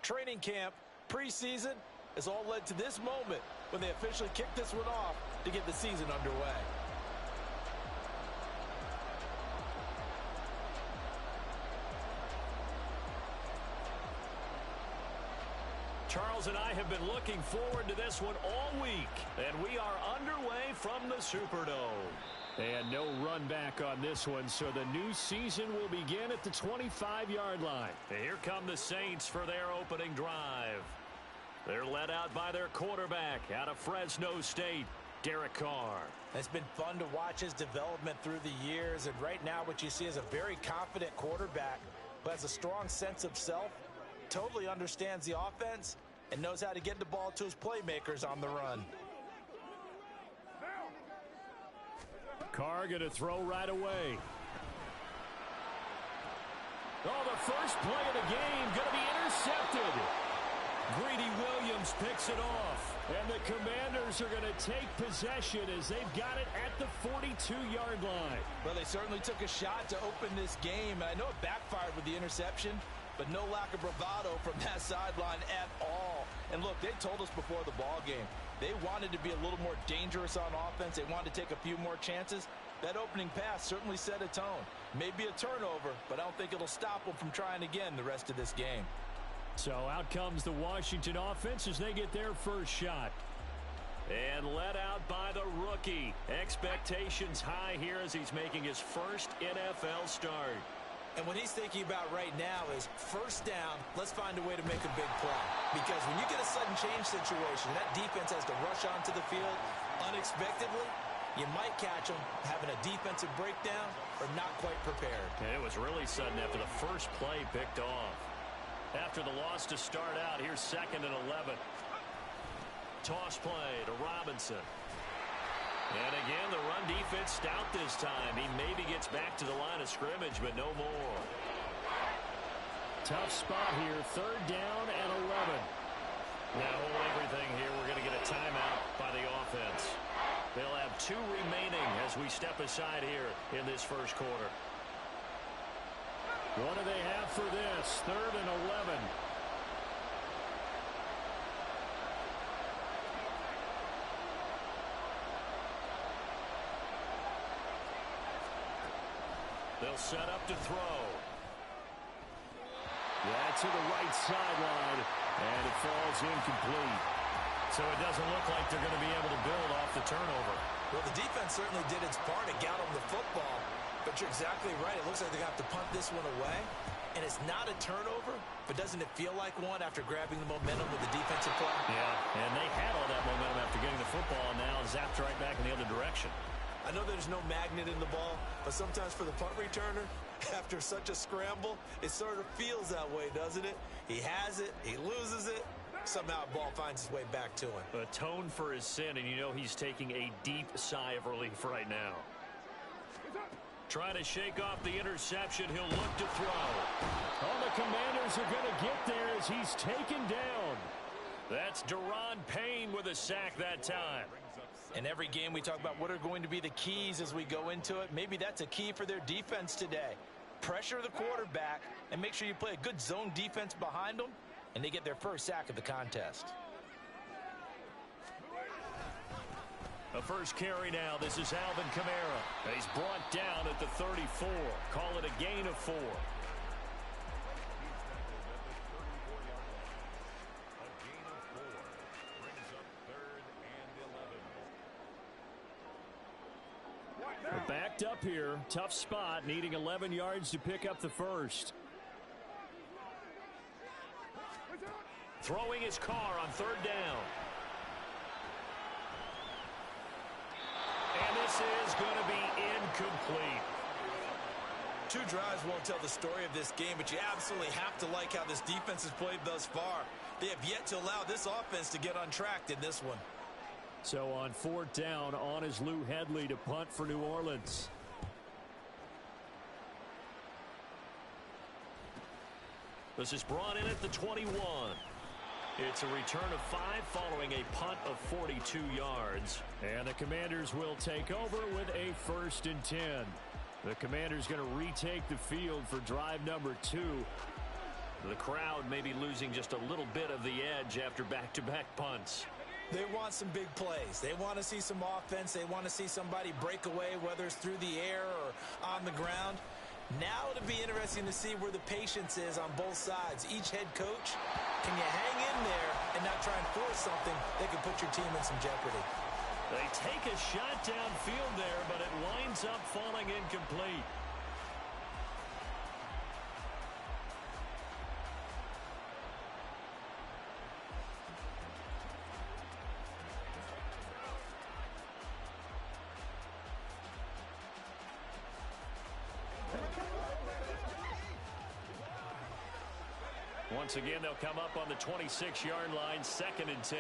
Training camp, preseason, has all led to this moment when they officially kick this one off to get the season underway. Charles and I have been looking forward to this one all week, and we are underway from the Superdome. And no run back on this one, so the new season will begin at the 25-yard line. And here come the Saints for their opening drive. They're led out by their quarterback out of Fresno State, Derek Carr. It's been fun to watch his development through the years, and right now what you see is a very confident quarterback who has a strong sense of self, totally understands the offense, and knows how to get the ball to his playmakers on the run. Carr going to throw right away. Oh, the first play of the game going to be intercepted. Greedy Williams picks it off. And the Commanders are going to take possession as they've got it at the 42-yard line. Well, they certainly took a shot to open this game. I know it backfired with the interception, but no lack of bravado from that sideline at all. And look, they told us before the ball game, they wanted to be a little more dangerous on offense. They wanted to take a few more chances. That opening pass certainly set a tone. Maybe a turnover, but I don't think it'll stop them from trying again the rest of this game. So out comes the Washington offense as they get their first shot. And led out by the rookie. Expectations high here as he's making his first NFL start. And what he's thinking about right now is first down, let's find a way to make a big play. Because when you get a sudden change situation, that defense has to rush onto the field unexpectedly. You might catch them having a defensive breakdown or not quite prepared. And it was really sudden after the first play picked off. After the loss to start out, here's 2nd and 11. Toss play to Robinson. And again, the run defense stout this time. He maybe gets back to the line of scrimmage, but no more. Tough spot here, 3rd down and 11. Now hold everything here. We're going to get a timeout by the offense. They'll have 2 remaining as we step aside here in this first quarter. What do they have for this? 3rd and 11. They'll set up to throw. That's to the right sideline, and it falls incomplete. So it doesn't look like they're going to be able to build off the turnover. Well, the defense certainly did its part to get them the football. But you're exactly right. It looks like they're going to have to punt this one away. And it's not a turnover, but doesn't it feel like one after grabbing the momentum with the defensive play? Yeah, and they had all that momentum after getting the football, and now zapped right back in the other direction. I know there's no magnet in the ball, but sometimes for the punt returner, after such a scramble, it sort of feels that way, doesn't it? He has it, he loses it, somehow the ball finds its way back to him. Atone for his sin, and you know he's taking a deep sigh of relief right now. Trying to shake off the interception, he'll look to throw. Oh, the Commanders are going to get there as he's taken down. That's Daron Payne with a sack that time. In every game we talk about what are going to be the keys as we go into it. Maybe that's a key for their defense today. Pressure the quarterback and make sure you play a good zone defense behind them, and they get their first sack of the contest. The first carry now. This is Alvin Kamara. He's brought down at the 34. Call it a gain of 4. They're backed up here. Tough spot, needing 11 yards to pick up the first. Throwing his car on 3rd down. And this is going to be incomplete. 2 drives won't tell the story of this game, but you absolutely have to like how this defense has played thus far. They have yet to allow this offense to get untracked in this one. So on 4th down, on is Lou Hedley to punt for New Orleans. This is brought in at the 21. It's a return of 5 following a punt of 42 yards. And the Commanders will take over with a 1st and 10. The Commanders going to retake the field for drive number 2. The crowd may be losing just a little bit of the edge after back-to-back punts. They want some big plays. They want to see some offense. They want to see somebody break away, whether it's through the air or on the ground. Now it'll be interesting to see where the patience is on both sides. Each head coach, can you hang in there and not try and force something that could put your team in some jeopardy? They take a shot downfield there, but it winds up falling incomplete. Once again, they'll come up on the 26-yard line, 2nd and 10.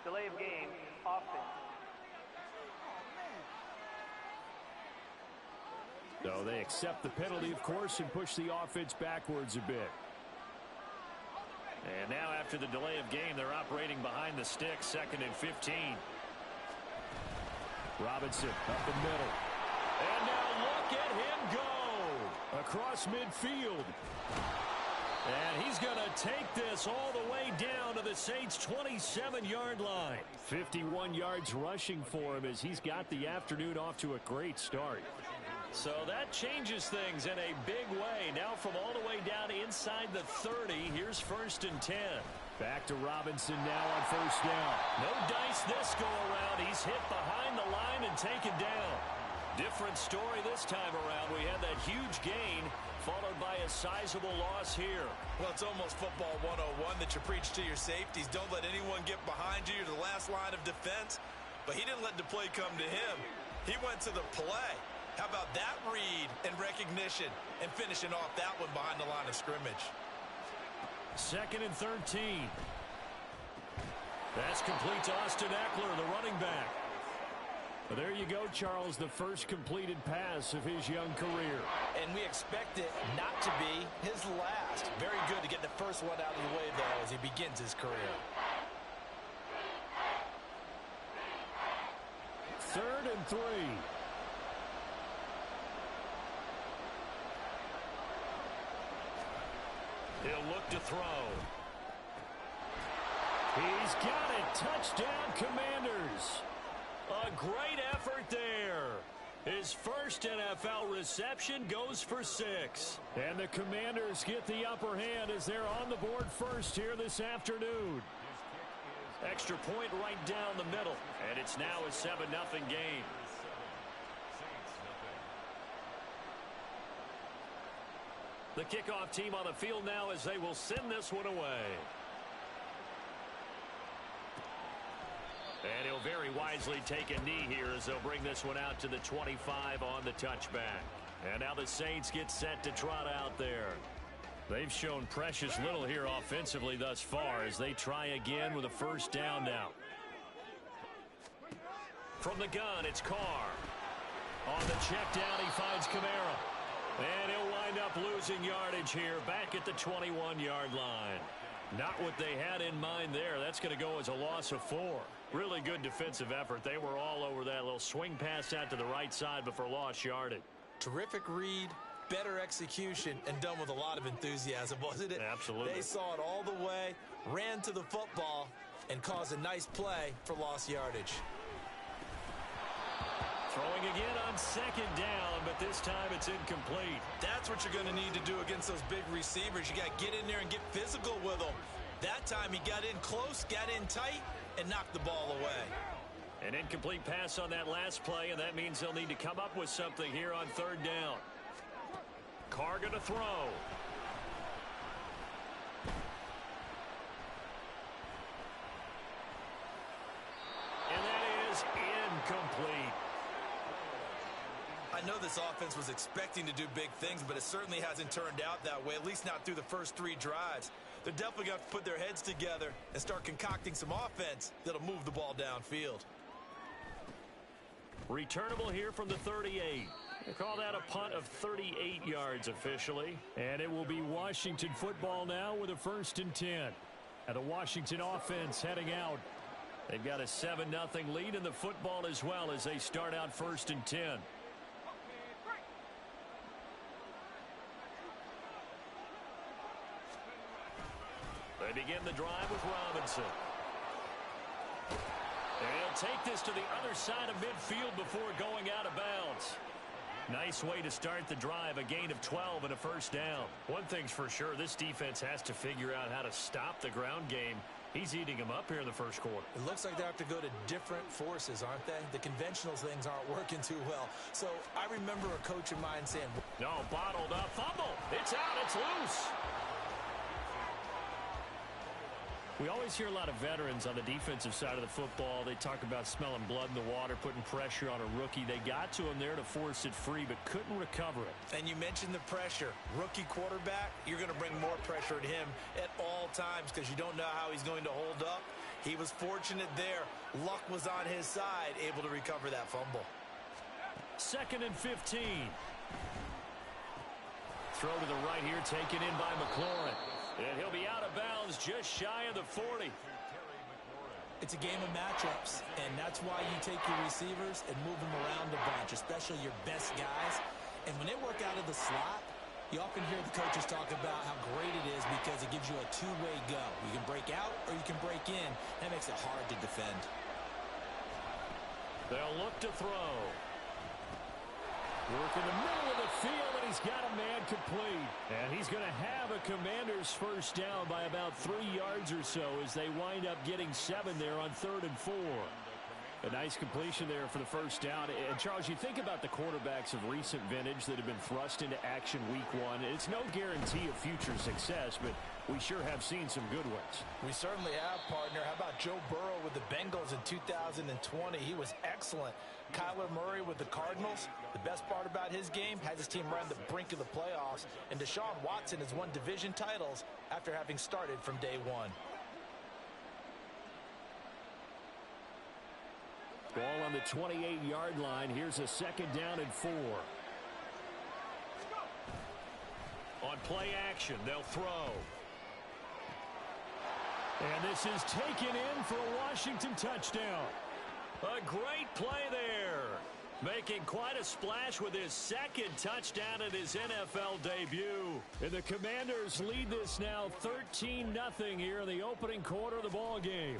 Delay of game, offense. So they accept the penalty, of course, and push the offense backwards a bit. And now after the delay of game, they're operating behind the stick, 2nd and 15. Robinson up the middle. And now look at him go across midfield. And he's going to take this all the way down to the Saints' 27-yard line. 51 yards rushing for him as he's got the afternoon off to a great start. So that changes things in a big way. Now from all the way down inside the 30, here's 1st and 10. Back to Robinson now on 1st down. No dice this go around. He's hit behind the line and taken down. Different story this time around. We had that huge gain followed by a sizable loss here. Well, it's almost football 101 that you preach to your safeties. Don't let anyone get behind you. You're the last line of defense. But he didn't let the play come to him. He went to the play. How about that read and recognition and finishing off that one behind the line of scrimmage? 2nd and 13. That's complete to Austin Eckler, the running back. Well, there you go, Charles, the first completed pass of his young career. And we expect it not to be his last. Very good to get the first one out of the way, though, as he begins his career. 3rd and 3. He'll look to throw. He's got it. Touchdown, Commanders. A great effort there. His first NFL reception goes for 6. And the Commanders get the upper hand as they're on the board first here this afternoon. Extra point right down the middle. And it's now a 7-0 game. The kickoff team on the field now as they will send this one away. And he'll very wisely take a knee here as they'll bring this one out to the 25 on the touchback. And now the Saints get set to trot out there. They've shown precious little here offensively thus far as they try again with a 1st down now. From the gun, it's Carr. On the check down, he finds Kamara. And he'll wind up losing yardage here back at the 21-yard line. Not what they had in mind there. That's going to go as a loss of 4. Really good defensive effort. They were all over that little swing pass out to the right side, but for lost yardage. Terrific read, better execution, and done with a lot of enthusiasm, wasn't it? Absolutely. They saw it all the way, ran to the football, and caused a nice play for lost yardage. Throwing again on 2nd down, but this time it's incomplete. That's what you're going to need to do against those big receivers. You got to get in there and get physical with them. That time he got in close, got in tight, and knocked the ball away. An incomplete pass on that last play, and that means they'll need to come up with something here on 3rd down. Carr going to throw. And that is incomplete. I know this offense was expecting to do big things, but it certainly hasn't turned out that way, at least not through the first 3 drives. They're definitely going to have to put their heads together and start concocting some offense that'll move the ball downfield. Returnable here from the 38. They call that a punt of 38 yards officially. And it will be Washington football now with a 1st and 10. And the Washington offense heading out. They've got a 7-0 lead in the football as well as they start out 1st and 10. They begin the drive with Robinson. And he'll take this to the other side of midfield before going out of bounds. Nice way to start the drive, a gain of 12 and a 1st down. One thing's for sure, this defense has to figure out how to stop the ground game. He's eating them up here in the 1st quarter. It looks like they have to go to different forces, aren't they? The conventional things aren't working too well. So I remember a coach of mine saying, no, bottled up, fumble. It's out, it's loose. We always hear a lot of veterans on the defensive side of the football. They talk about smelling blood in the water, putting pressure on a rookie. They got to him there to force it free, but couldn't recover it. And you mentioned the pressure. Rookie quarterback, you're going to bring more pressure at him at all times because you don't know how he's going to hold up. He was fortunate there. Luck was on his side, able to recover that fumble. 2nd and 15. Throw to the right here, taken in by McLaurin. And he'll be out of bounds just shy of the 40. It's a game of matchups, and that's why you take your receivers and move them around a bunch, especially your best guys. And when they work out of the slot, you often hear the coaches talk about how great it is because it gives you a two-way go. You can break out or you can break in. That makes it hard to defend. They'll look to throw. Work in the middle of the field, and he's got a man complete. And he's going to have a Commanders 1st down by about 3 yards or so as they wind up getting 7 there on 3rd and 4. A nice completion there for the 1st down. And, Charles, you think about the quarterbacks of recent vintage that have been thrust into action week 1. It's no guarantee of future success, but we sure have seen some good ones. We certainly have, partner. How about Joe Burrow with the Bengals in 2020? He was excellent. Kyler Murray with the Cardinals. The best part about his game, has his team right on the brink of the playoffs. And Deshaun Watson has won division titles after having started from day 1. Ball on the 28-yard line. Here's a 2nd down and 4. On play action, they'll throw. And this is taken in for a Washington touchdown. A great play there. Making quite a splash with his 2nd touchdown at his NFL debut. And the Commanders lead this now 13-0 here in the opening quarter of the ball game.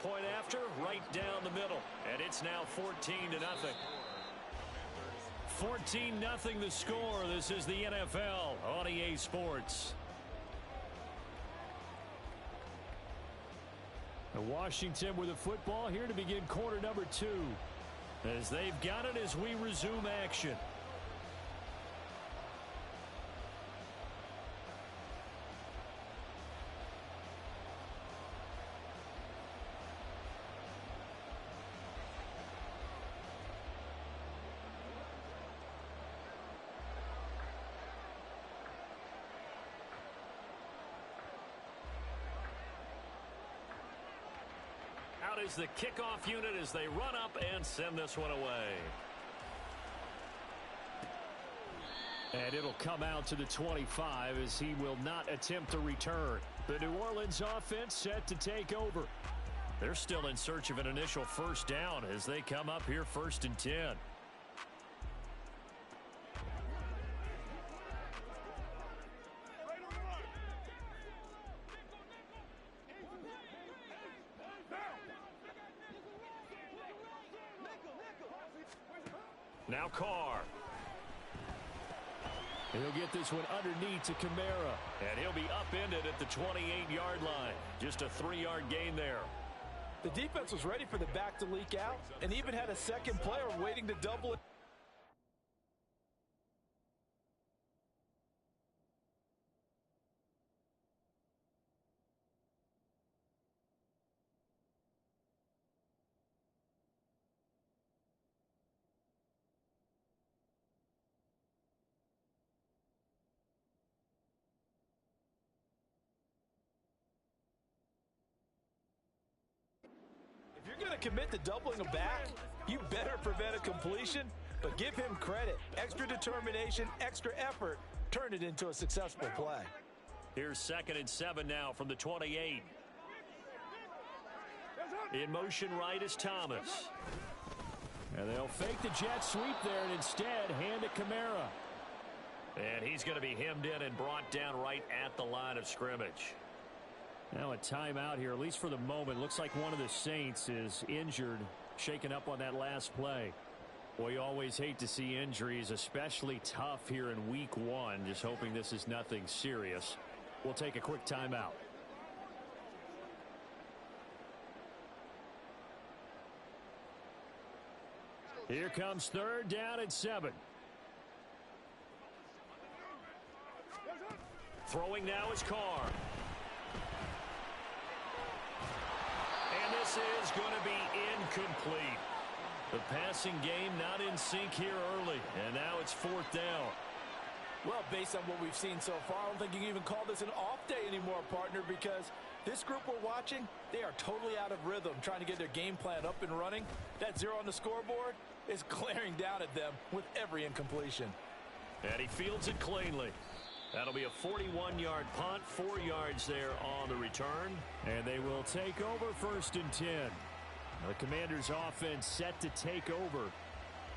Point after, right down the middle. And it's now 14-0. 14-0 the score. This is the NFL on EA Sports. And Washington with the football here to begin quarter number 2. As they've got it as we resume action. Out is the kickoff unit as they run up and send this one away. And it'll come out to the 25 as he will not attempt to return. The New Orleans offense set to take over. They're still in search of an initial 1st down as they come up here 1st and 10. Now Carr. He'll get this one underneath to Kamara. And he'll be upended at the 28-yard line. Just a 3-yard gain there. The defense was ready for the back to leak out and even had a 2nd player waiting to double it. If you're going to commit to doubling a back, you better prevent a completion, but give him credit. Extra determination, extra effort, turned it into a successful play. Here's 2nd and 7 now from the 28. In motion right is Thomas. And they'll fake the jet sweep there and instead hand it Kamara. And he's going to be hemmed in and brought down right at the line of scrimmage. Now a timeout here, at least for the moment. Looks like one of the Saints is injured, shaken up on that last play. Well, you always hate to see injuries, especially tough here in week 1. Just hoping this is nothing serious. We'll take a quick timeout. Here comes 3rd down and 7. Throwing now is Carr. And this is going to be incomplete. The passing game not in sync here early. And now it's 4th down. Well, based on what we've seen so far, I don't think you can even call this an off day anymore, partner, because this group we're watching, they are totally out of rhythm, trying to get their game plan up and running. That 0 on the scoreboard is glaring down at them with every incompletion. And he fields it cleanly. That'll be a 41-yard punt, 4 yards there on the return. And they will take over 1st and 10. The Commanders' offense set to take over.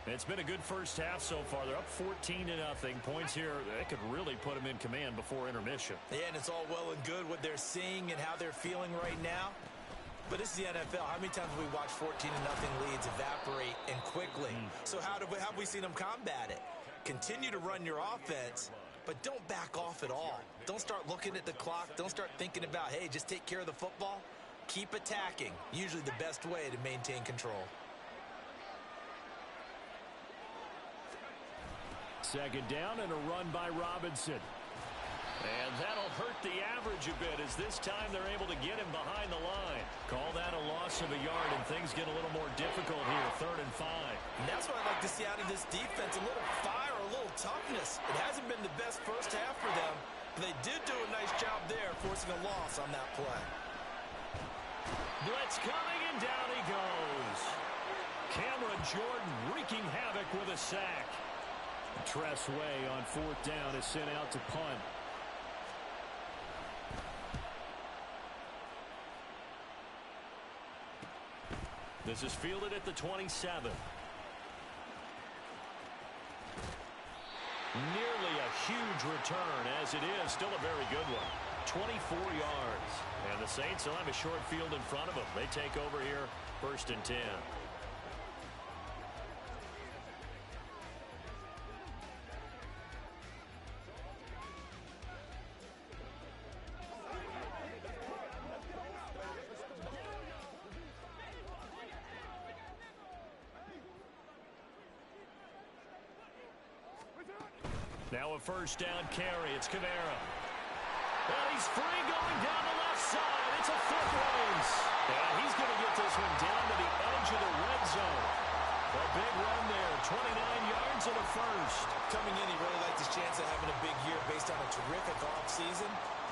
It's been a good first half so far. They're up 14-0. Points here, they could really put them in command before intermission. Yeah, and it's all well and good what they're seeing and how they're feeling right now. But this is the NFL. How many times have we watched 14-0 leads evaporate and quickly? So how have we seen them combat it? Continue to run your offense, but don't back off at all. Don't start looking at the clock. Don't start thinking about, hey, just take care of the football. Keep attacking. Usually the best way to maintain control. 2nd down and a run by Robinson. And that'll hurt the average a bit as this time they're able to get him behind the line. Call that a loss of a yard, and things get a little more difficult here, 3rd and 5. And that's what I'd like to see out of this defense, a little fire, a little toughness. It hasn't been the best first half for them, but they did do a nice job there forcing a loss on that play. Blitz coming, and down he goes. Cameron Jordan wreaking havoc with a sack. Tress Way on 4th down is sent out to punt. This is fielded at the 27. Nearly a huge return, as it is still a very good one. 24 yards. And the Saints will have a short field in front of them. They take over here, 1st and 10. Now a 1st down carry. It's Kamara. And he's free going down the left side. It's a foot race. And he's going to get this one down to the edge of the red zone. A big run there. 29 yards and a 1st. Coming in, he really liked his chance of having a big year based on a terrific offseason.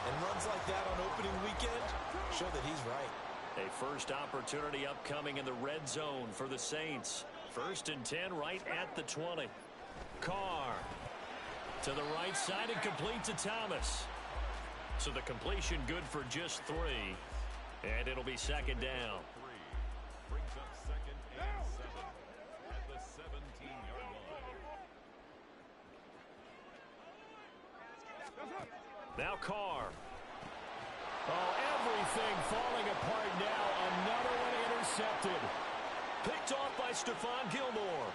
And runs like that on opening weekend show that he's right. A first opportunity upcoming in the red zone for the Saints. 1st and 10 right at the 20. Carr to the right side and complete to Thomas. So the completion good for just 3. And it'll be 2nd down. Brings up 2nd and 7 at the 17-yard line. Now Carr. Oh, everything falling apart now. Another one intercepted. Picked off by Stephon Gilmore.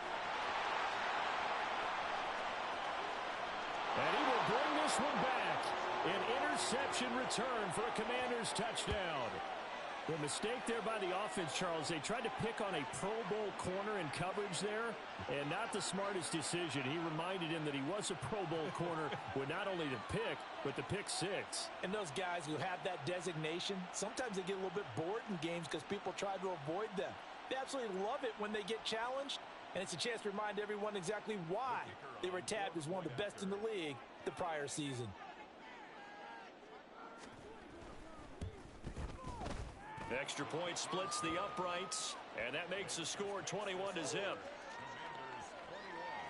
And he will bring this one back. An interception return for a Commanders touchdown. The mistake there by the offense, Charles, they tried to pick on a Pro Bowl corner in coverage there, and not the smartest decision. He reminded him that he was a Pro Bowl corner with not only the pick, but the pick 6. And those guys who have that designation, sometimes they get a little bit bored in games because people try to avoid them. They absolutely love it when they get challenged, and it's a chance to remind everyone exactly why they were tabbed as one of the best in the league the prior season. Extra point splits the uprights, and that makes the score 21-0.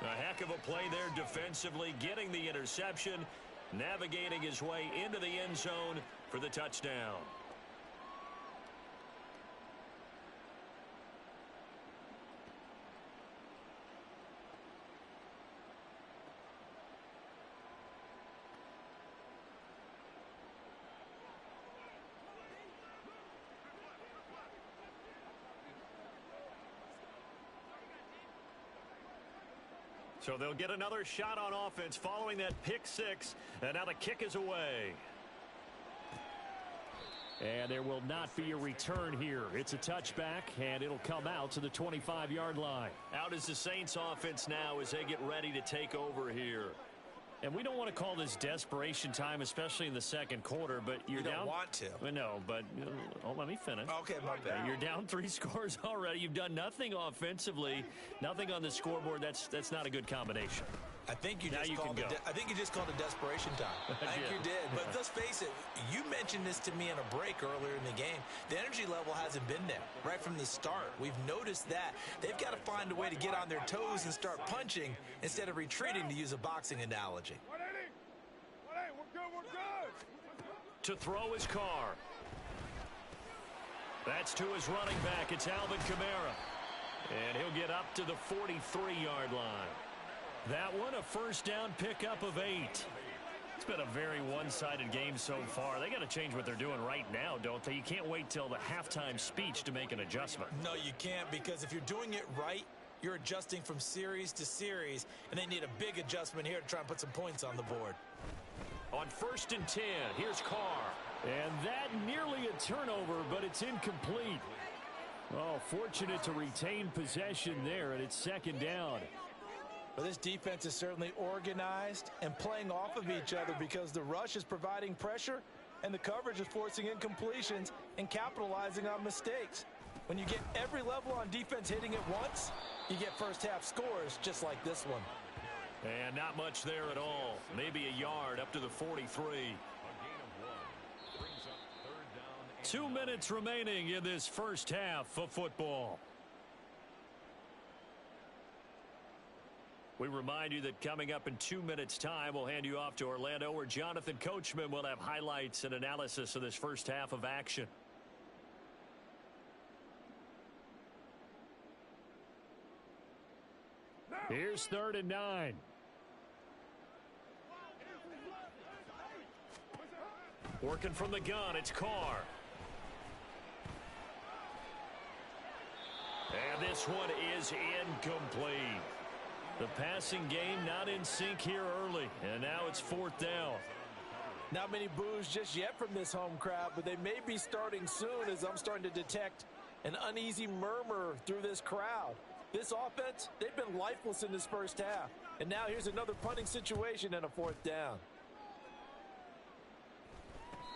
A heck of a play there defensively, getting the interception, navigating his way into the end zone for the touchdown. So they'll get another shot on offense following that pick six. And now the kick is away. And there will not be a return here. It's a touchback, and it'll come out to the 25-yard line. Out is the Saints offense now as they get ready to take over here. And we don't want to call this desperation time, especially in the second quarter, but you're down. You don't want to. No, but let me finish. Okay, my bad. You're down 3 scores already. You've done nothing offensively, nothing on the scoreboard. That's not a good combination. I think you just called it desperation time. I think you did. But let's face it, you mentioned this to me in a break earlier in the game. The energy level hasn't been there right from the start. We've noticed that. They've got to find a way to get on their toes and start punching instead of retreating, to use a boxing analogy. We're good. To throw his car. That's to his running back. It's Alvin Kamara. And he'll get up to the 43-yard line. That one, a first down pickup of 8. It's been a very one-sided game so far. They got to change what they're doing right now, don't they? You can't wait till the halftime speech to make an adjustment. No, you can't, because if you're doing it right, you're adjusting from series to series, and they need a big adjustment here to try and put some points on the board. On 1st and 10, here's Carr. And that nearly a turnover, but it's incomplete. Oh, fortunate to retain possession there, and it's 2nd down. But this defense is certainly organized and playing off of each other, because the rush is providing pressure and the coverage is forcing incompletions and capitalizing on mistakes. When you get every level on defense hitting at once, you get first half scores just like this one. And not much there at all. Maybe a yard up to the 43. 2 minutes remaining in this first half of football. We remind you that coming up in 2 minutes' time, we'll hand you off to Orlando, where Jonathan Coachman will have highlights and analysis of this first half of action. Here's 3rd and 9. Working from the gun, it's Carr. And this one is incomplete. The passing game not in sync here early, and now it's 4th down. Not many boos just yet from this home crowd, but they may be starting soon, as I'm starting to detect an uneasy murmur through this crowd. This offense, they've been lifeless in this first half. And now here's another punting situation and a 4th down.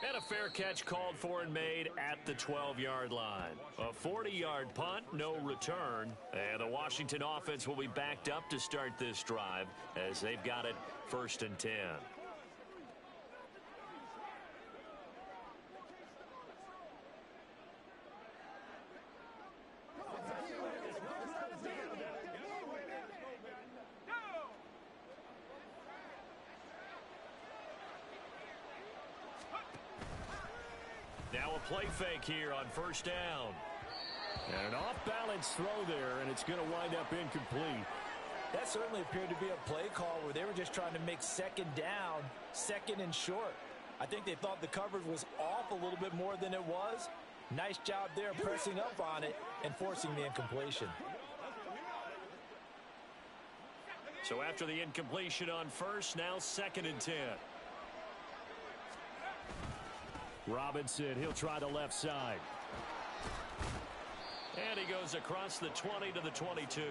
And a fair catch called for and made at the 12-yard line. A 40-yard punt, no return. And the Washington offense will be backed up to start this drive as they've got it 1st and 10. Now a play fake here on 1st down. And an off-balance throw there, and it's going to wind up incomplete. That certainly appeared to be a play call where they were just trying to make 2nd down, 2nd and short. I think they thought the coverage was off a little bit more than it was. Nice job there pressing up on it and forcing the incompletion. So after the incompletion on 1st, now 2nd and 10. Robinson, he'll try the left side. And he goes across the 20 to the 22.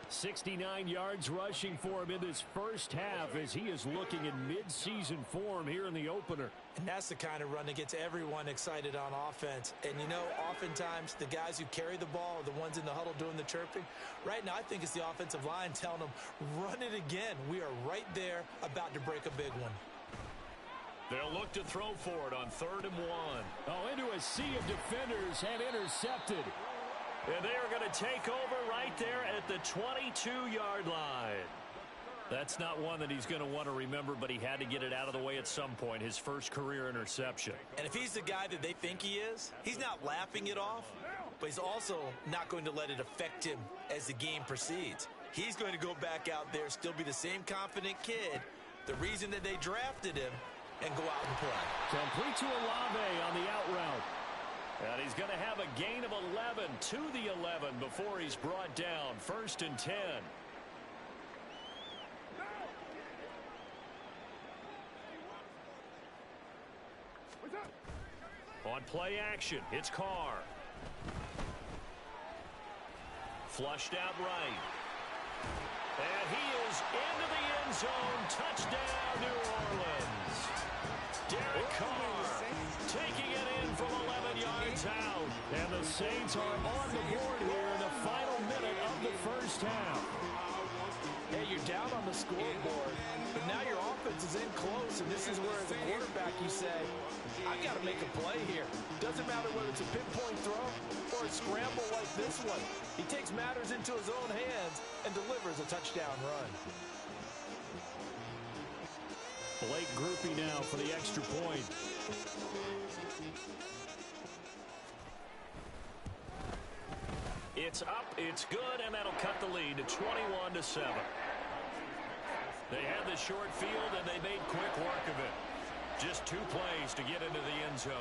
69 yards rushing for him in this first half, as he is looking in mid-season form here in the opener. And that's the kind of run that gets everyone excited on offense. And, you know, oftentimes the guys who carry the ball are the ones in the huddle doing the chirping. Right now, I think it's the offensive line telling them, run it again. We are right there about to break a big one. They'll look to throw for it on 3rd and 1. Oh, into a sea of defenders and intercepted. And they are going to take over right there at the 22-yard line. That's not one that he's going to want to remember, but he had to get it out of the way at some point, his first career interception. And if he's the guy that they think he is, he's not laughing it off, but he's also not going to let it affect him as the game proceeds. He's going to go back out there, still be the same confident kid, the reason that they drafted him, and go out and play. Complete to Olave on the out route. And he's going to have a gain of 11 to the 11 before he's brought down. 1st and 10. On play action, it's Carr. Flushed out right. And he is into the end zone. Touchdown, New Orleans. Derek Carr taking it in from 11 yards out. And the Saints are on the board here in the final minute of the first half. Hey, you're down on the scoreboard, but now your offense is in close, and this is where, as a quarterback, you say, I've got to make a play here. Doesn't matter whether it's a pinpoint throw or a scramble like this one. He takes matters into his own hands and delivers a touchdown run. Blake groupie now for the extra point. It's up, it's good, and that'll cut the lead to 21-7. They had the short field, and they made quick work of it. Just 2 plays to get into the end zone.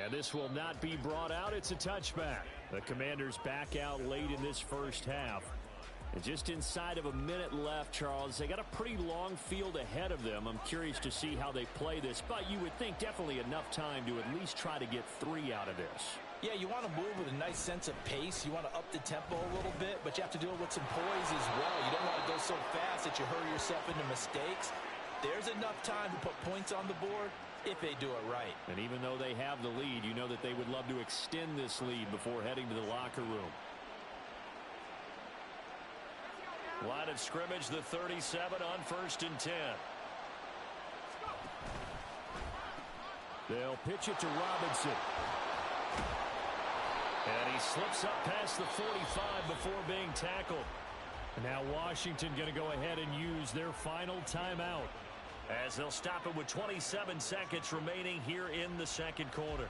And this will not be brought out. It's a touchback. The Commanders back out late in this first half. And just inside of a minute left, Charles, they got a pretty long field ahead of them. I'm curious to see how they play this, but you would think definitely enough time to at least try to get 3 out of this. Yeah, you want to move with a nice sense of pace. You want to up the tempo a little bit, but you have to do it with some poise as well. You don't want to go so fast that you hurry yourself into mistakes. There's enough time to put points on the board if they do it right. And even though they have the lead, you know that they would love to extend this lead before heading to the locker room. Line of scrimmage, the 37 on 1st and 10. They'll pitch it to Robinson. And he slips up past the 45 before being tackled. And now Washington going to go ahead and use their final timeout, as they'll stop it with 27 seconds remaining here in the second quarter.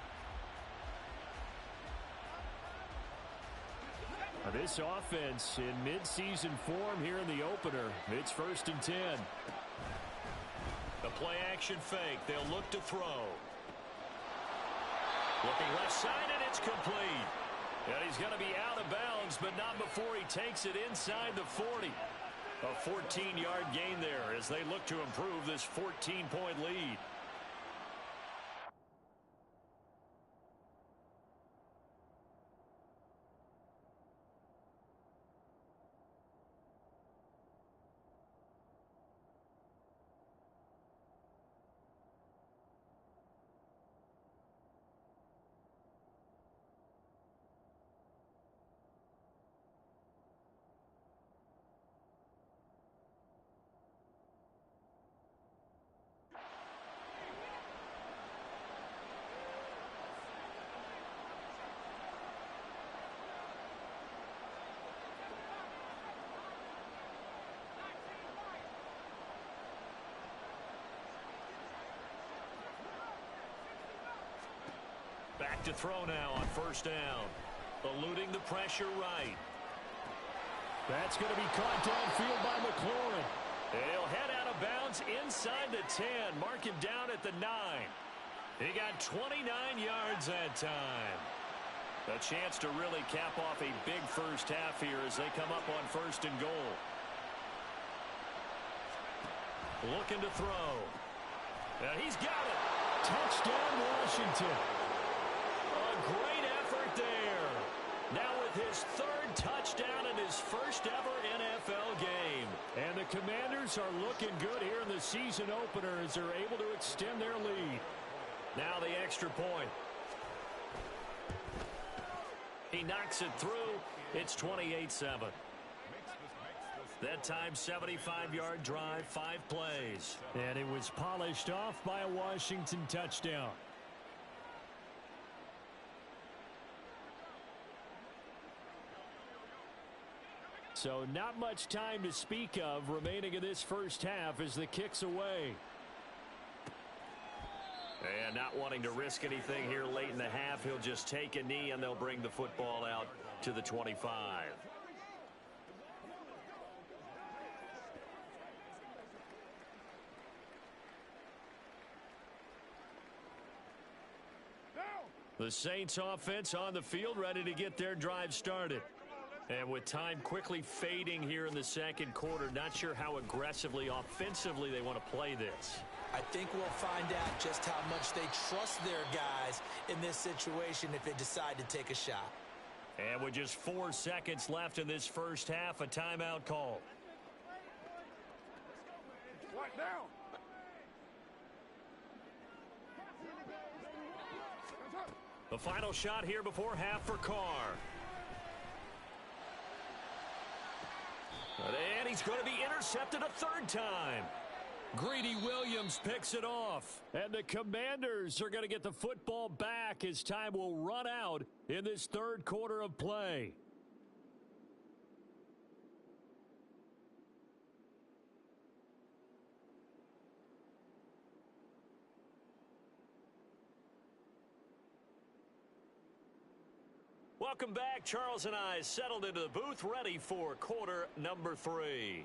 This offense in midseason form here in the opener. It's 1st and 10. The play action fake. They'll look to throw. Looking left side, and it's complete. And he's going to be out of bounds, but not before he takes it inside the 40. A 14-yard gain there as they look to improve this 14-point lead. Back to throw now on 1st down. Eluding the pressure right. That's going to be caught downfield by McLaurin. And he'll head out of bounds inside the 10. Mark him down at the 9. He got 29 yards that time. A chance to really cap off a big first half here as they come up on 1st and goal. Looking to throw. And he's got it. Touchdown, Washington. A great effort there. Now with his 3rd touchdown in his first ever NFL game. And the Commanders are looking good here in the season opener as they're able to extend their lead. Now the extra point. He knocks it through. It's 28-7. That time, 75-yard drive, 5 plays. And it was polished off by a Washington touchdown. So not much time to speak of remaining in this first half as the kick's away. And not wanting to risk anything here late in the half, he'll just take a knee and they'll bring the football out to the 25. The Saints offense on the field ready to get their drive started. And with time quickly fading here in the second quarter, not sure how aggressively, offensively they want to play this. I think we'll find out just how much they trust their guys in this situation if they decide to take a shot. And with just 4 seconds left in this first half, a timeout call. Right now. The final shot here before half for Carr. And he's going to be intercepted a 3rd time. Greedy Williams picks it off. And the Commanders are going to get the football back as time will run out in this 3rd quarter of play. Welcome back. Charles and I settled into the booth, ready for quarter number 3.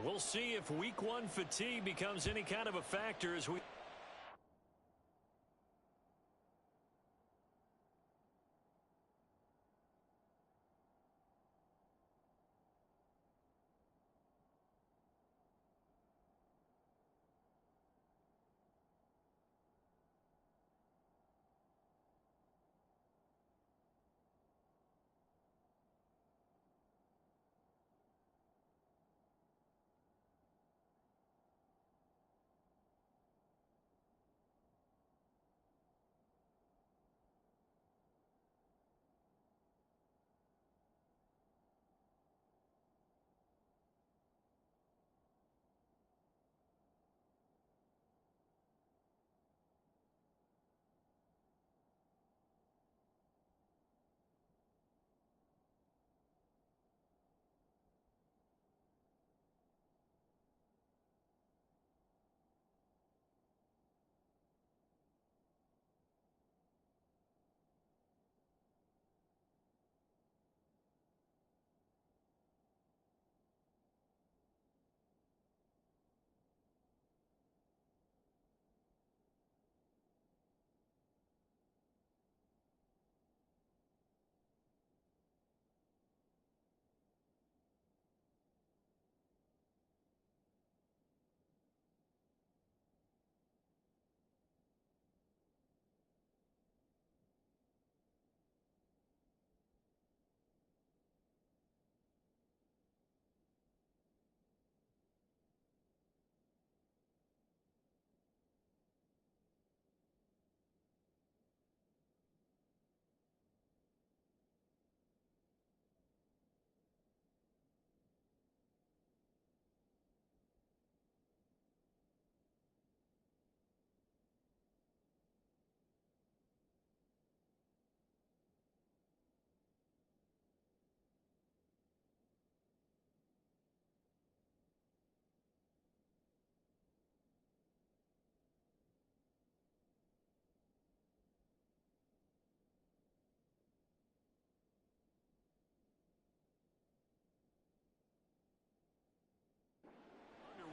we'll see if week one fatigue becomes any kind of a factor as we...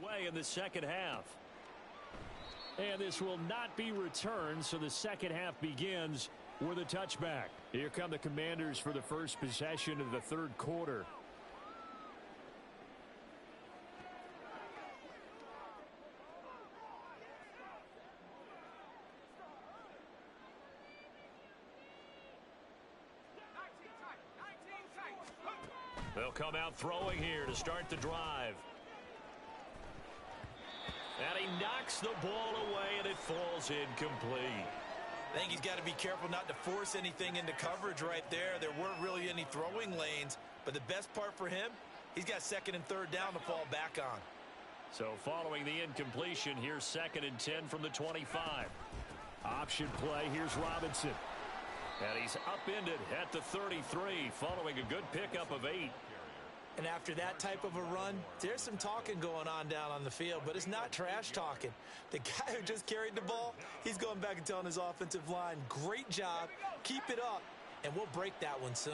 Way in the second half. And this will not be returned, so the second half begins with a touchback. Here come the Commanders for the first possession of the third quarter. They'll come out throwing here to start the drive. And he knocks the ball away, and it falls incomplete. I think he's got to be careful not to force anything into coverage right there. There weren't really any throwing lanes, but the best part for him, he's got second and third down to fall back on. So following the incompletion, here's 2nd and 10 from the 25. Option play, here's Robinson. And he's upended at the 33, following a good pickup of 8. And after that type of a run, there's some talking going on down on the field, but it's not trash talking. The guy who just carried the ball, he's going back and telling his offensive line, great job, keep it up, and we'll break that one soon.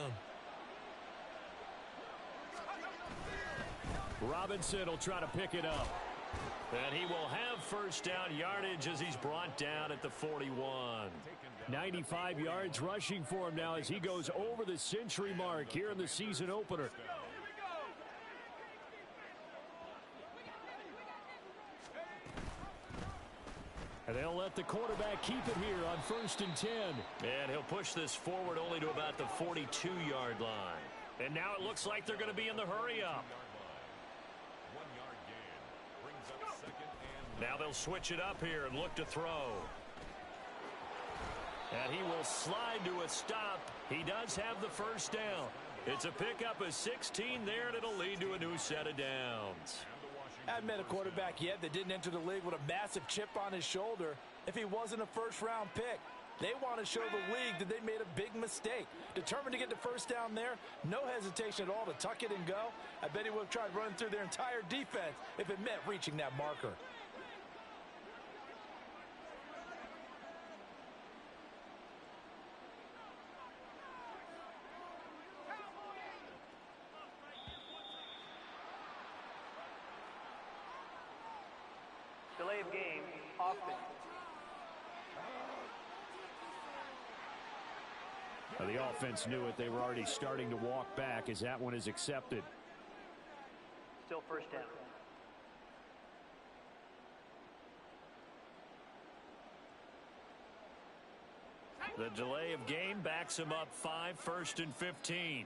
Robinson will try to pick it up. And he will have first down yardage as he's brought down at the 41. 95 yards rushing for him now as he goes over the century mark here in the season opener. And they'll let the quarterback keep it here on 1st and 10. And he'll push this forward only to about the 42-yard line. And now it looks like they're going to be in the hurry-up. 1 yard gain brings up 2nd and... Now they'll switch it up here and look to throw. And he will slide to a stop. He does have the first down. It's a pickup of 16 there, and it'll lead to a new set of downs. I haven't met a quarterback yet that didn't enter the league with a massive chip on his shoulder if he wasn't a first-round pick. They want to show the league that they made a big mistake. Determined to get the first down there, no hesitation at all to tuck it and go. I bet he would have tried running through their entire defense if it meant reaching that marker. Delay of game, offense. The offense knew it. They were already starting to walk back as that one is accepted. Still first down. The delay of game backs him up 5, 1st and 15.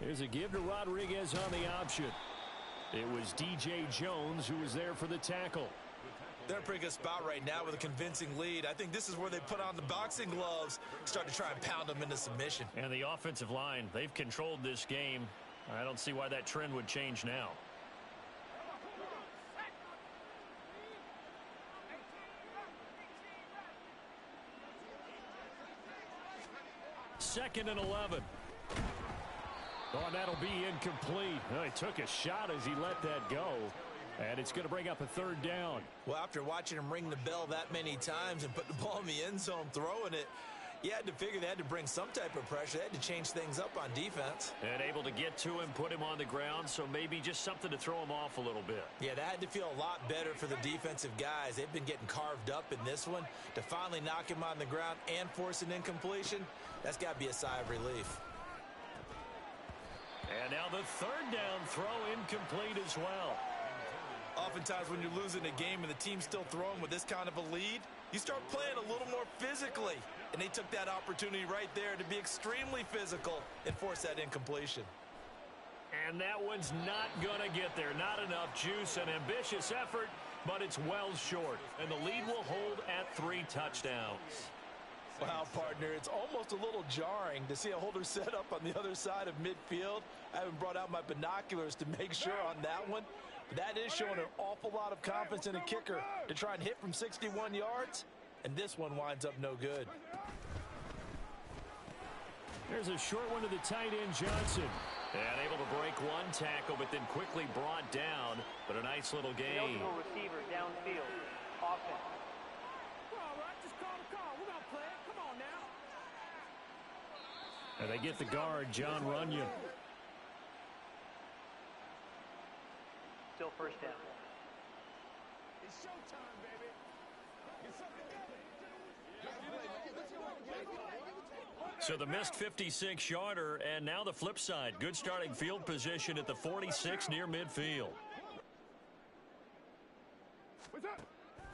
Here's a give to Rodriguez on the option. It was DJ Jones who was there for the tackle. They're in a pretty good spot right now with a convincing lead. I think this is where they put on the boxing gloves, start to try and pound them into submission. And the offensive line, they've controlled this game. I don't see why that trend would change now. Second and 11. Oh, and that'll be incomplete. Oh, he took a shot as he let that go. And it's going to bring up a 3rd down. Well, after watching him ring the bell that many times and put the ball in the end zone throwing it, you had to figure they had to bring some type of pressure. They had to change things up on defense. And able to get to him, put him on the ground, so maybe just something to throw him off a little bit. Yeah, that had to feel a lot better for the defensive guys. They've been getting carved up in this one. To finally knock him on the ground and force an incompletion, that's got to be a sigh of relief. And now the 3rd down throw incomplete as well. Oftentimes when you're losing a game and the team's still throwing with this kind of a lead, you start playing a little more physically. And they took that opportunity right there to be extremely physical and force that incompletion. And that one's not going to get there. Not enough juice. An ambitious effort, but it's well short. And the lead will hold at 3 touchdowns. Wow, partner, it's almost a little jarring to see a holder set up on the other side of midfield. I haven't brought out my binoculars to make sure on that one. But that is showing an awful lot of confidence in a kicker to try and hit from 61 yards. And this one winds up no good. There's a short one to the tight end, Johnson. And able to break one tackle, but then quickly brought down. But a nice little gain. Eligible receiver downfield, offense. And they get the guard, John Runyon. Still first down. It's showtime, baby. So the missed 56-yarder, and now the flip side. Good starting field position at the 46 near midfield.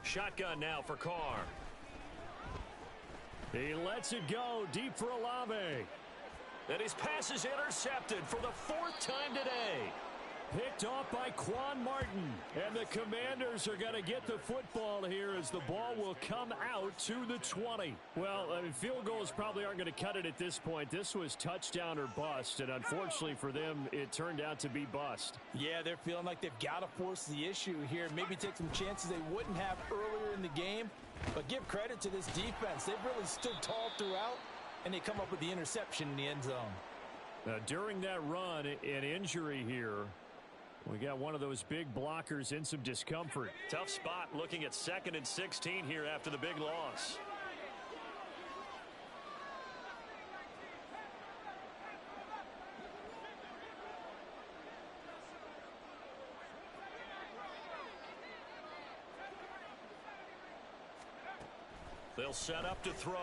Shotgun now for Carr. He lets it go deep for Olave. And his pass is intercepted for the 4th time today. Picked off by Quan Martin. And the Commanders are going to get the football here as the ball will come out to the 20. Well, field goals probably aren't going to cut it at this point. This was touchdown or bust, and unfortunately for them, it turned out to be bust. Yeah, they're feeling like they've got to force the issue here. Maybe take some chances they wouldn't have earlier in the game. But give credit to this defense. They've really stood tall throughout, and they come up with the interception in the end zone. Now, during that run, an injury here. We got one of those big blockers in some discomfort. Tough spot looking at 2nd and 16 here after the big loss. They'll set up to throw.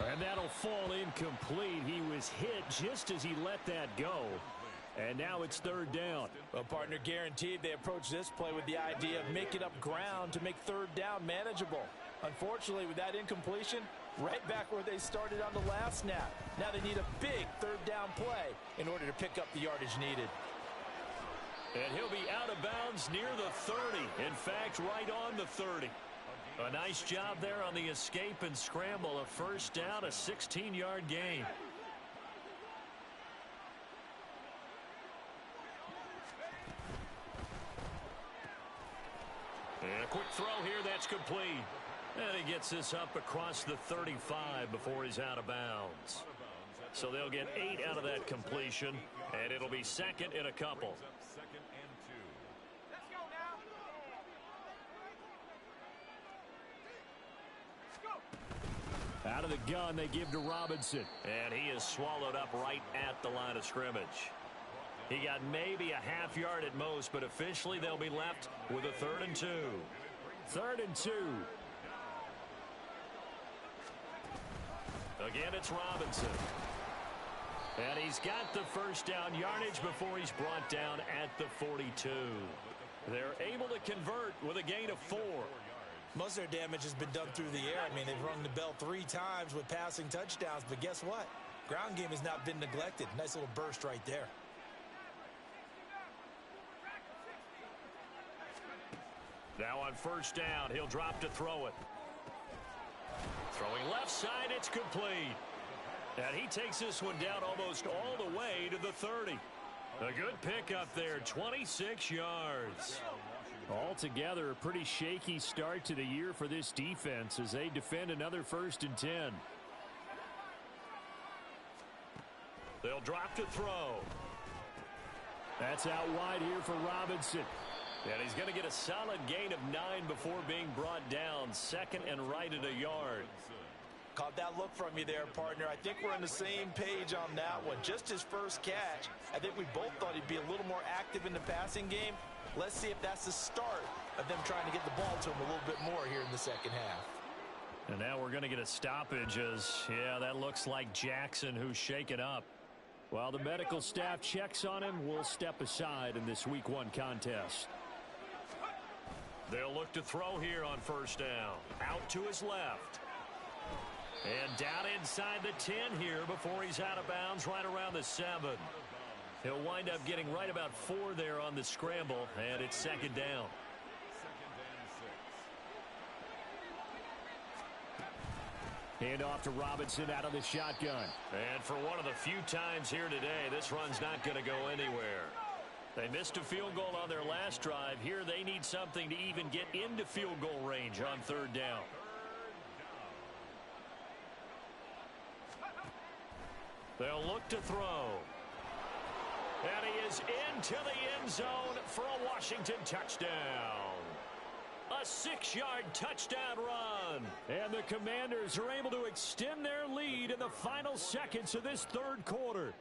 And that'll fall incomplete. He was hit just as he let that go. And now it's 3rd down. Well, partner, guaranteed they approach this play with the idea of making up ground to make 3rd down manageable. Unfortunately, with that incompletion, right back where they started on the last snap. Now they need a big 3rd down play in order to pick up the yardage needed. And he'll be out of bounds near the 30. In fact, right on the 30. A nice job there on the escape and scramble. A 1st down, a 16-yard gain. And a quick throw here, that's complete. And he gets this up across the 35 before he's out of bounds. So they'll get 8 out of that completion, and it'll be 2nd and a couple. Out of the gun, they give to Robinson. And he is swallowed up right at the line of scrimmage. He got maybe a half yard at most, but officially they'll be left with a 3rd and 2. 3rd and 2. Again, it's Robinson. And he's got the first down yardage before he's brought down at the 42. They're able to convert with a gain of 4. Most of their damage has been done through the air. I mean, they've rung the bell 3 times with passing touchdowns, but guess what? Ground game has not been neglected. Nice little burst right there. Now on first down, he'll drop to throw it. Throwing left side, it's complete. And he takes this one down almost all the way to the 30. A good pickup there, 26 yards. Altogether, a pretty shaky start to the year for this defense as they defend another 1st and 10. They'll drop to throw. That's out wide here for Robinson. And he's going to get a solid gain of 9 before being brought down. 2nd and right at a yard. Caught that look from you there, partner. I think we're on the same page on that one. Just his first catch. I think we both thought he'd be a little more active in the passing game. Let's see if that's the start of them trying to get the ball to him a little bit more here in the second half. And now we're going to get a stoppage as, yeah, that looks like Jackson who's shaken up. While the medical staff checks on him, we'll step aside in this Week 1 contest. They'll look to throw here on first down. Out to his left. And down inside the 10 here before he's out of bounds right around the 7. He'll wind up getting right about 4 there on the scramble, and it's 2nd down. Hand off to Robinson out of the shotgun. And for one of the few times here today, this run's not going to go anywhere. They missed a field goal on their last drive. Here they need something to even get into field goal range on 3rd down. They'll look to throw. And he is into the end zone for a Washington touchdown. A 6-yard touchdown run. And the Commanders are able to extend their lead in the final seconds of this 3rd quarter.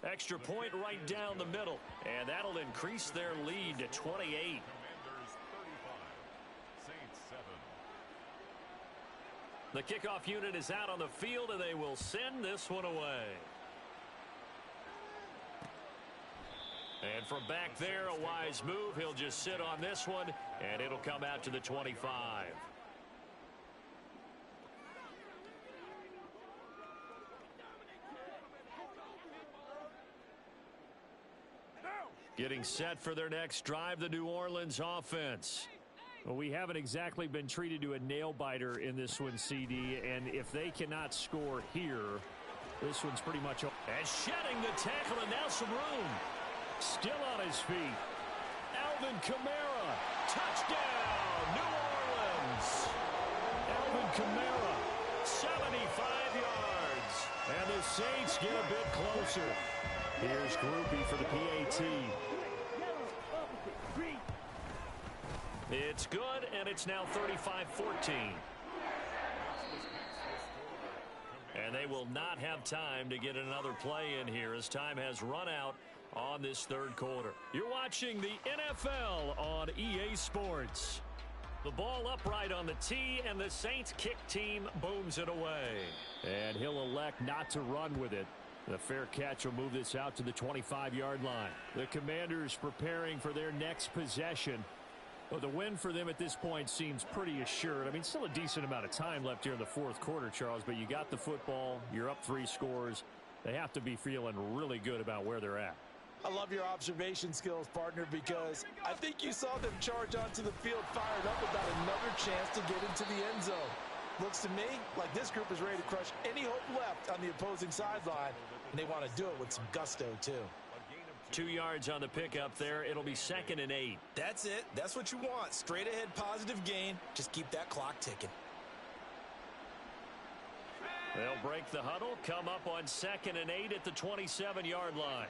Extra point right down the middle. And that'll increase their lead to 28. The kickoff unit is out on the field, and they will send this one away. And from back there, a wise move. He'll just sit on this one, and it'll come out to the 25. Getting set for their next drive, the New Orleans offense. Well, we haven't exactly been treated to a nail-biter in this one, CD, and if they cannot score here, this one's pretty much... And shedding the tackle, and now some room. Still on his feet. Alvin Kamara. Touchdown, New Orleans. Alvin Kamara. 75 yards. And the Saints get a bit closer. Here's Groupie for the PAT. It's good, and it's now 35-14. And they will not have time to get another play in here as time has run out on this 3rd quarter. You're watching the NFL on EA Sports. The ball upright on the tee, and the Saints kick team booms it away. And he'll elect not to run with it. The fair catch will move this out to the 25-yard line. The Commanders preparing for their next possession. Well, the win for them at this point seems pretty assured. I mean, still a decent amount of time left here in the 4th quarter, Charles, but you got the football. You're up 3 scores. They have to be feeling really good about where they're at. I love your observation skills, partner, because I think you saw them charge onto the field fired up about another chance to get into the end zone. Looks to me like this group is ready to crush any hope left on the opposing sideline, and they want to do it with some gusto, too. 2 yards on the pickup there. It'll be 2nd and 8. That's it. That's what you want. Straight ahead positive gain. Just keep that clock ticking. They'll break the huddle, come up on 2nd and 8 at the 27-yard line.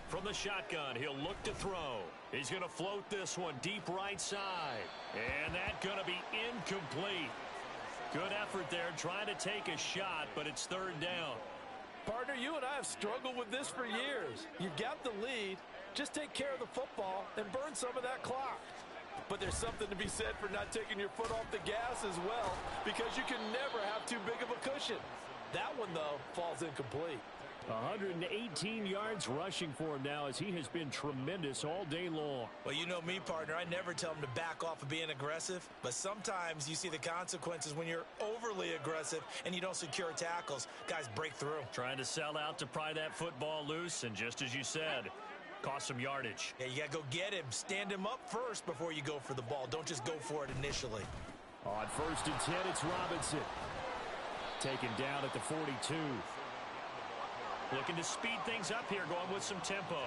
From the shotgun, he'll look to throw. He's going to float this one deep right side. And that's going to be incomplete. Good effort there, trying to take a shot, but it's third down. Partner, you and I have struggled with this for years. You've got the lead. Just take care of the football and burn some of that clock. But there's something to be said for not taking your foot off the gas as well, because you can never have too big of a cushion. That one, though, falls incomplete. 118 yards rushing for him now as he has been tremendous all day long. Well, you know me, partner. I never tell him to back off of being aggressive, but sometimes you see the consequences when you're overly aggressive and you don't secure tackles. Guys break through. Trying to sell out to pry that football loose, and just as you said, cost some yardage. Yeah, you got to go get him. Stand him up first before you go for the ball. Don't just go for it initially. On 1st and 10, it's Robinson. Taken down at the 42. Looking to speed things up here, going with some tempo.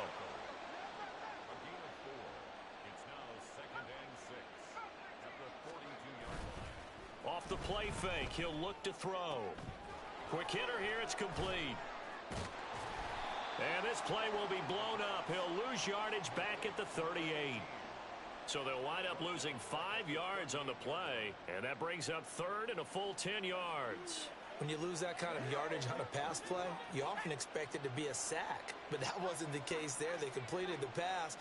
It's now 2nd and 6 at the 42-yard line. Off the play fake, he'll look to throw. Quick hitter here, it's complete. And this play will be blown up. He'll lose yardage back at the 38. So they'll wind up losing 5 yards on the play, and that brings up third and a full 10 yards. When you lose that kind of yardage on a pass play, you often expect it to be a sack. But that wasn't the case there. They completed the pass.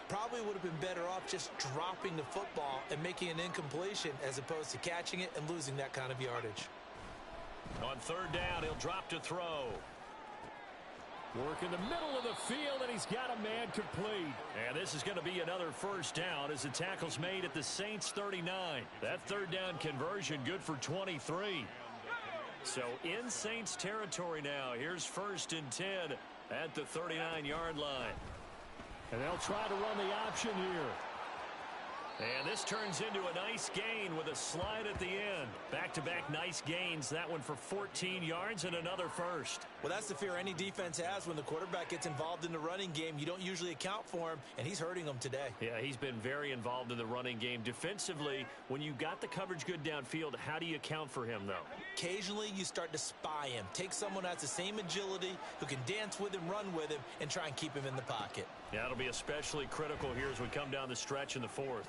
Probably would have been better off just dropping the football and making an incompletion as opposed to catching it and losing that kind of yardage. On third down, he'll drop to throw. Work in the middle of the field, and he's got a man complete. And this is going to be another first down as the tackle's made at the Saints 39. That third down conversion good for 23. So in Saints territory now. Here's 1st and 10 at the 39-yard line. And they'll try to run the option here. And this turns into a nice gain with a slide at the end. Back-to-back nice gains. That one for 14 yards and another first. Well, that's the fear any defense has when the quarterback gets involved in the running game. You don't usually account for him, and he's hurting them today. Yeah, he's been very involved in the running game. Defensively, when you got the coverage good downfield, how do you account for him, though? Occasionally, you start to spy him. Take someone who has the same agility, who can dance with him, run with him, and try and keep him in the pocket. Yeah, it'll be especially critical here as we come down the stretch in the fourth.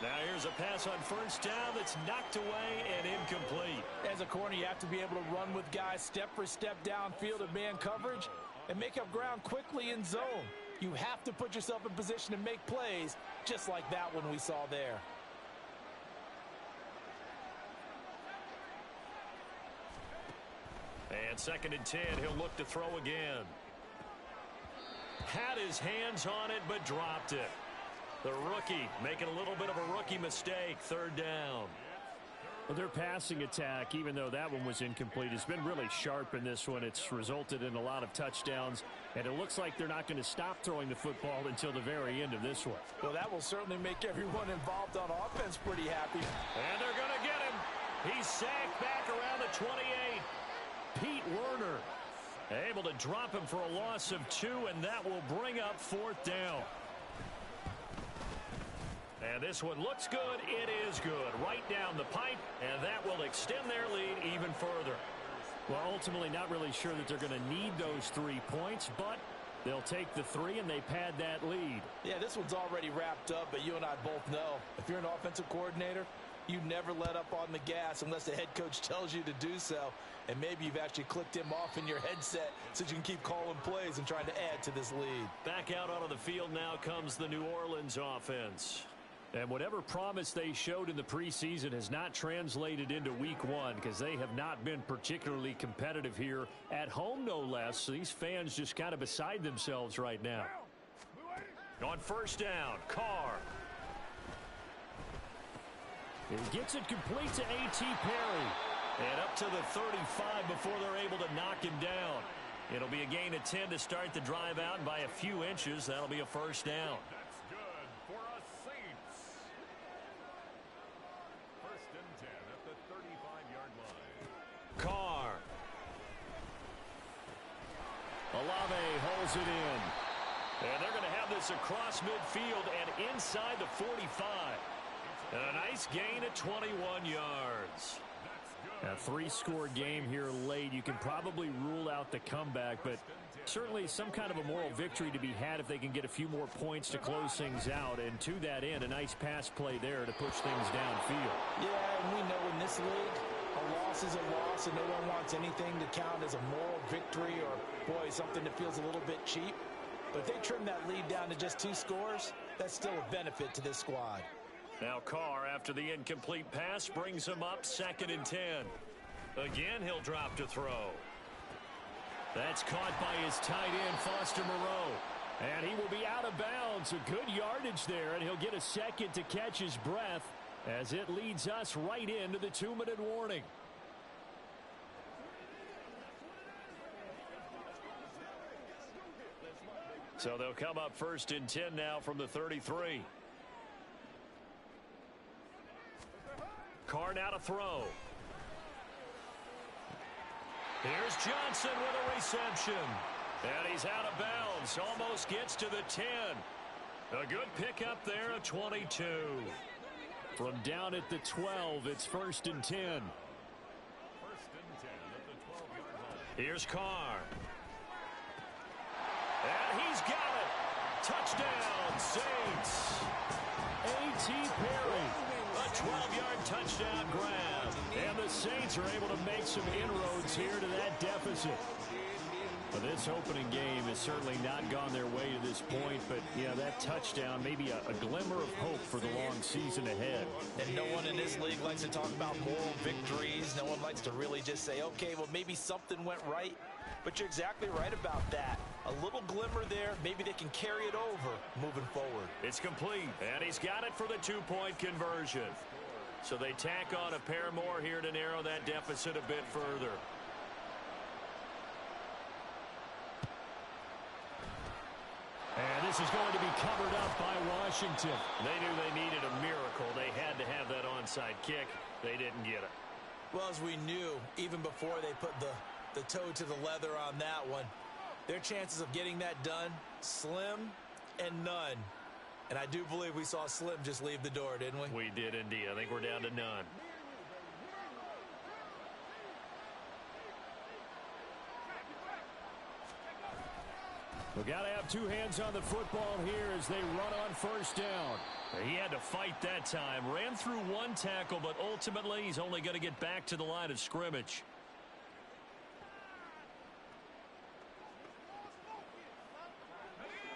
Now here's a pass on first down that's knocked away and incomplete. As a corner, you have to be able to run with guys step for step downfield of man coverage and make up ground quickly in zone. You have to put yourself in position to make plays, just like that one we saw there. And 2nd and 10, he'll look to throw again. Had his hands on it, but dropped it. The rookie making a little bit of a rookie mistake. Third down. Well, their passing attack, even though that one was incomplete, has been really sharp in this one. It's resulted in a lot of touchdowns, and it looks like they're not going to stop throwing the football until the very end of this one. Well, that will certainly make everyone involved on offense pretty happy. And they're going to get him. He's sacked back around the 28. Pete Werner able to drop him for a loss of 2, and that will bring up 4th down. And this one looks good. It is good. Right down the pipe, and that will extend their lead even further. Well, ultimately not really sure that they're going to need those 3 points, but they'll take the 3 and they pad that lead. Yeah, this one's already wrapped up, but you and I both know if you're an offensive coordinator, you never let up on the gas unless the head coach tells you to do so. And maybe you've actually clicked him off in your headset so you can keep calling plays and trying to add to this lead. Back out onto the field now comes the New Orleans offense. And whatever promise they showed in the preseason has not translated into week 1 because they have not been particularly competitive here at home, no less. So these fans just kind of beside themselves right now. On first down, Carr. He gets it complete to A.T. Perry. And up to the 35 before they're able to knock him down. It'll be a gain of 10 to start the drive out, and by a few inches, that'll be a first down. That's good for a Saints. 1st and 10 at the 35-yard line. Carr. Olave holds it in. And they're going to have this across midfield and inside the 45. And a nice gain at 21 yards. That's good A three-score game here late. You can probably rule out the comeback, but certainly some kind of a moral victory to be had if they can get a few more points to close things out. And to that end, a nice pass play there to push things downfield. Yeah, and we know in this league, a loss is a loss, and no one wants anything to count as a moral victory or, boy, something that feels a little bit cheap. But if they trim that lead down to just 2 scores, that's still a benefit to this squad. Now Carr, after the incomplete pass, brings him up 2nd and 10. Again, he'll drop to throw. That's caught by his tight end, Foster Moreau. And he will be out of bounds. A good yardage there, and he'll get a second to catch his breath as it leads us right into the 2-minute warning. So they'll come up 1st and 10 now from the 33. Carr now to throw. Here's Johnson with a reception. And he's out of bounds. Almost gets to the 10. A good pickup there of 22. From down at the 12, it's 1st and 10. 1st and 10 at the 12-yard line. Here's Carr. And he's got it. Touchdown, Saints. A.T. Perry. A 12-yard touchdown grab. And the Saints are able to make some inroads here to that deficit. But this opening game has certainly not gone their way to this point. But, yeah, that touchdown, maybe a glimmer of hope for the long season ahead. And no one in this league likes to talk about moral victories. No one likes to really just say, okay, well, maybe something went right. But you're exactly right about that. A little glimmer there. Maybe they can carry it over moving forward. It's complete. And he's got it for the 2-point conversion. So they tack on a pair more here to narrow that deficit a bit further. And this is going to be covered up by Washington. They knew they needed a miracle. They had to have that onside kick. They didn't get it. Well, as we knew, even before they put the toe to the leather on that one, their chances of getting that done, slim and none. And I do believe we saw Slim just leave the door, didn't we? We did indeed. I think we're down to none. We've got to have 2 hands on the football here as they run on 1st down. He had to fight that time. Ran through 1 tackle, but ultimately he's only going to get back to the line of scrimmage.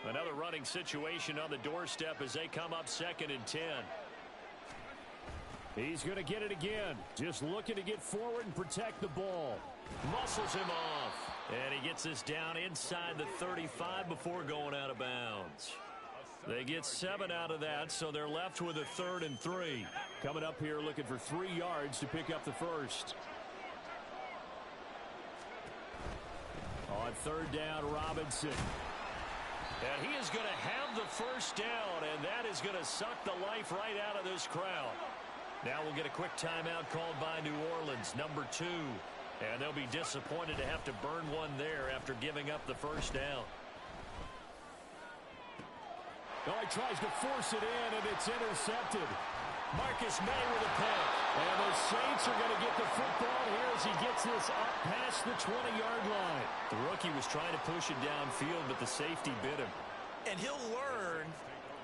Another running situation on the doorstep as they come up 2nd and 10. He's going to get it again. Just looking to get forward and protect the ball. Muscles him off. And he gets this down inside the 35 before going out of bounds. They get 7 out of that, so they're left with a 3rd and 3. Coming up here looking for 3 yards to pick up the first. On 3rd down, Robinson. And he is going to have the first down, and that is going to suck the life right out of this crowd. Now we'll get a quick timeout called by New Orleans, number 2. And they'll be disappointed to have to burn one there after giving up the first down. Oh, he tries to force it in, and it's intercepted. Marcus May with a pick. And the Saints are going to get the football here as he gets this up past the 20-yard line. The rookie was trying to push it downfield, but the safety bit him. And he'll learn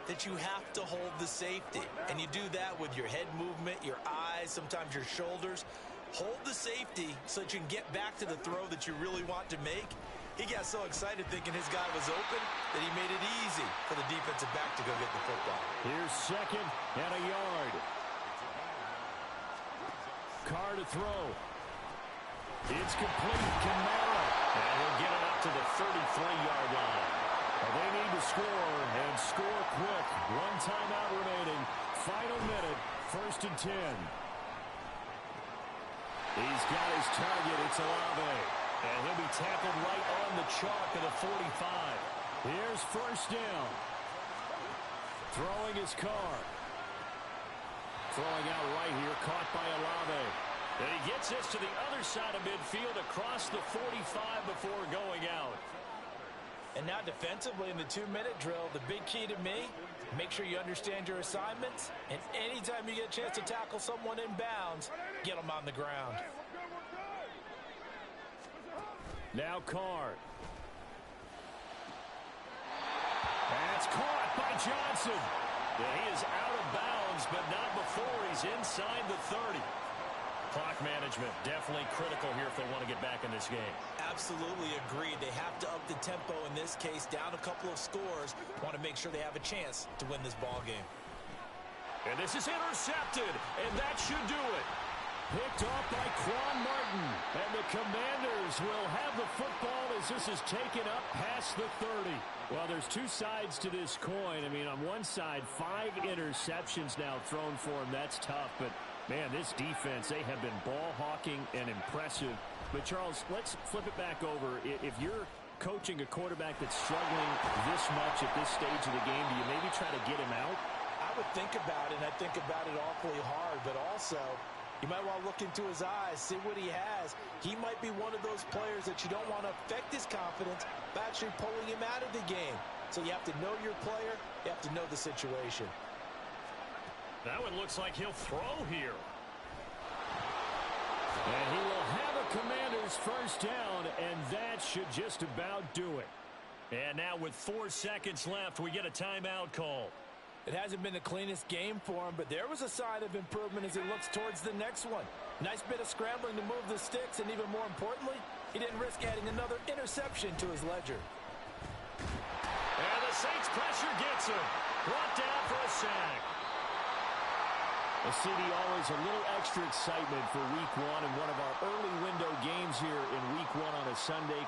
that you have to hold the safety. And you do that with your head movement, your eyes, sometimes your shoulders. Hold the safety so that you can get back to the throw that you really want to make. He got so excited thinking his guy was open that he made it easy for the defensive back to go get the football. Here's 2nd and a yard. Carr to throw. It's complete. Kamara. And he'll get it up to the 33-yard line. They need to score and score quick. 1 timeout remaining. Final minute. 1st and 10. He's got his target. It's Olave. And he'll be tackled right on the chalk of the 45. Here's 1st down. Throwing his Carr. Throwing out right here. Caught by Olave. And he gets this to the other side of midfield across the 45 before going out. And now defensively in the 2-minute drill, the big key to me, make sure you understand your assignments. And anytime you get a chance to tackle someone in bounds, get them on the ground. Now Carr. That's caught by Johnson. Yeah, he is out of bounds, but not before he's inside the 30. Clock management definitely critical here if they want to get back in this game. Absolutely agreed. They have to up the tempo in this case, down a couple of scores. Want to make sure they have a chance to win this ball game. And this is intercepted, and that should do it. Picked off by Quan Martin. And the Commanders will have the football as this is taken up past the 30. Well, there's two sides to this coin. I mean, on one side, 5 interceptions now thrown for him. That's tough, but man, this defense, they have been ball hawking and impressive. But, Charles, let's flip it back over. If you're coaching a quarterback that's struggling this much at this stage of the game, do you maybe try to get him out? I would think about it, and I think about it awfully hard, but also you might want to look into his eyes, see what he has. He might be one of those players that you don't want to affect his confidence by actually pulling him out of the game. So you have to know your player. You have to know the situation. That one looks like he'll throw here. And he will have a Commander's first down, and that should just about do it. And now with 4 seconds left, we get a timeout call. It hasn't been the cleanest game for him, but there was a sign of improvement as he looks towards the next one. Nice bit of scrambling to move the sticks, and even more importantly, he didn't risk adding another interception to his ledger. And the Saints pressure gets him. Brought down for a sack. A CD, always a little extra excitement for Week 1 and one of our early window games here in Week 1 on a Sunday.